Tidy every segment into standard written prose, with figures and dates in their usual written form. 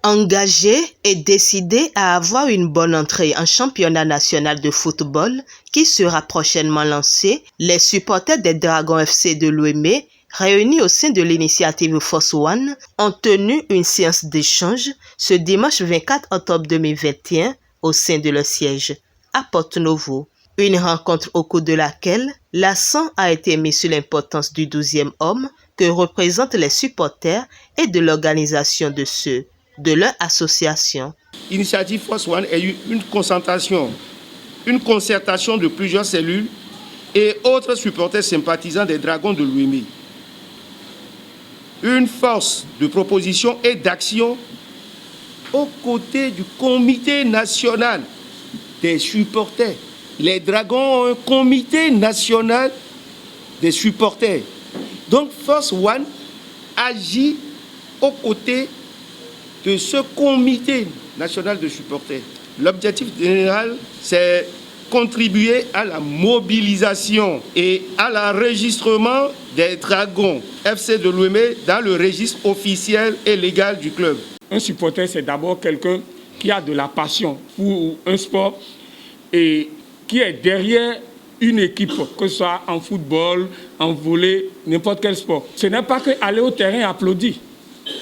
Engagés et décidés à avoir une bonne entrée en championnat national de football qui sera prochainement lancé, les supporters des Dragons FC de Lomé, réunis au sein de l'initiative Force One, ont tenu une séance d'échange ce dimanche 24 octobre 2021 au sein de leur siège à Porto-Novo. Une rencontre au cours de laquelle l'accent a été mis sur l'importance du 12e homme que représentent les supporters et de l'organisation de leur association. L'initiative Force One a eu une concertation de plusieurs cellules et autres supporters sympathisants des Dragons de Lomé. Une force de proposition et d'action aux côtés du comité national des supporters. Les Dragons ont un comité national des supporters. Donc Force One agit aux côtés de ce comité national de supporters. L'objectif général, c'est contribuer à la mobilisation et à l'enregistrement des Dragons FC de Lomé dans le registre officiel et légal du club. Un supporter, c'est d'abord quelqu'un qui a de la passion pour un sport et qui est derrière une équipe, que ce soit en football, en volley, n'importe quel sport. Ce n'est pas qu'aller au terrain et applaudir.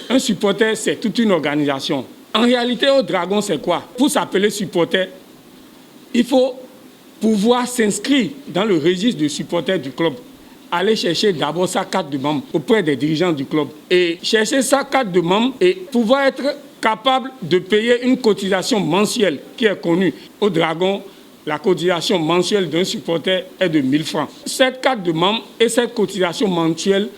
Un supporter, c'est toute une organisation. En réalité, au Dragon, c'est quoi? Pour s'appeler supporter, il faut pouvoir s'inscrire dans le registre de supporters du club. Aller chercher d'abord sa carte de membre auprès des dirigeants du club. Et chercher sa carte de membre et pouvoir être capable de payer une cotisation mensuelle qui est connue. Au Dragon, la cotisation mensuelle d'un supporter est de 1000 francs. Cette carte de membre et cette cotisation mensuelle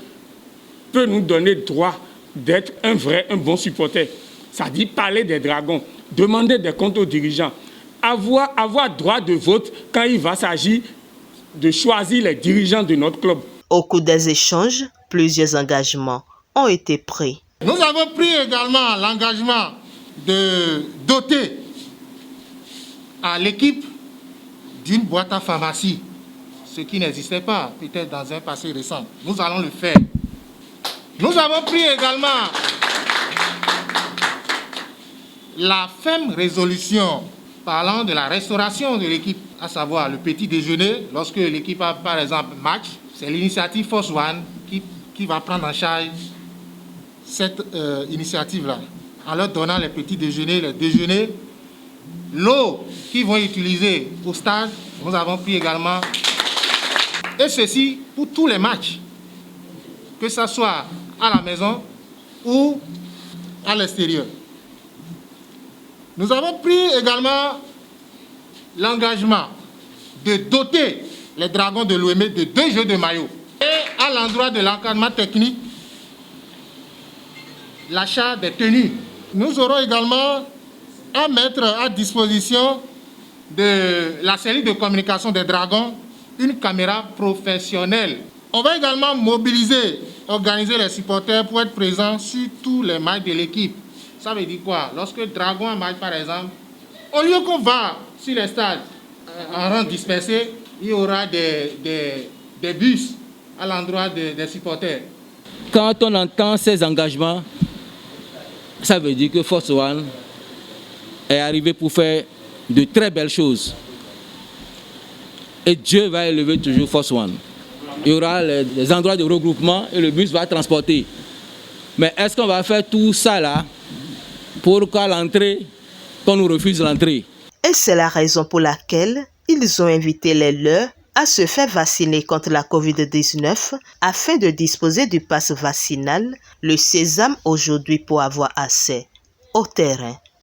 peut nous donner droit d'être un bon supporter. Ça dit parler des Dragons, demander des comptes aux dirigeants, avoir droit de vote quand il va s'agir de choisir les dirigeants de notre club. Au cours des échanges, plusieurs engagements ont été pris. Nous avons pris également l'engagement de doter à l'équipe d'une boîte à pharmacie, ce qui n'existait pas peut-être dans un passé récent. Nous allons le faire. Nous avons pris également la ferme résolution parlant de la restauration de l'équipe, à savoir le petit déjeuner. Lorsque l'équipe a par exemple match, c'est l'initiative Force One qui va prendre en charge cette initiative-là, en leur donnant les petits déjeuners, les déjeuners, l'eau qu'ils vont utiliser au stade. Nous avons pris également, et ceci pour tous les matchs, que ce soit à la maison ou à l'extérieur. Nous avons pris également l'engagement de doter les Dragons de Lomé de 2 jeux de maillot. Et à l'endroit de l'encadrement technique, l'achat des tenues. Nous aurons également à mettre à disposition de la cellule de communication des Dragons une caméra professionnelle. On va également mobiliser, organiser les supporters pour être présents sur tous les matchs de l'équipe. Ça veut dire quoi? Lorsque Dragon a match, par exemple, au lieu qu'on va sur les stades en rang dispersé, il y aura des bus à l'endroit des supporters. Quand on entend ces engagements, ça veut dire que Force One est arrivé pour faire de très belles choses. Et Dieu va élever toujours Force One. Il y aura les endroits de regroupement et le bus va transporter. Mais est-ce qu'on va faire tout ça là pour qu'à l'entrée, qu'on nous refuse l'entrée? Et c'est la raison pour laquelle ils ont invité les leurs à se faire vacciner contre la COVID-19 afin de disposer du pass vaccinal, le sésame aujourd'hui pour avoir accès au terrain.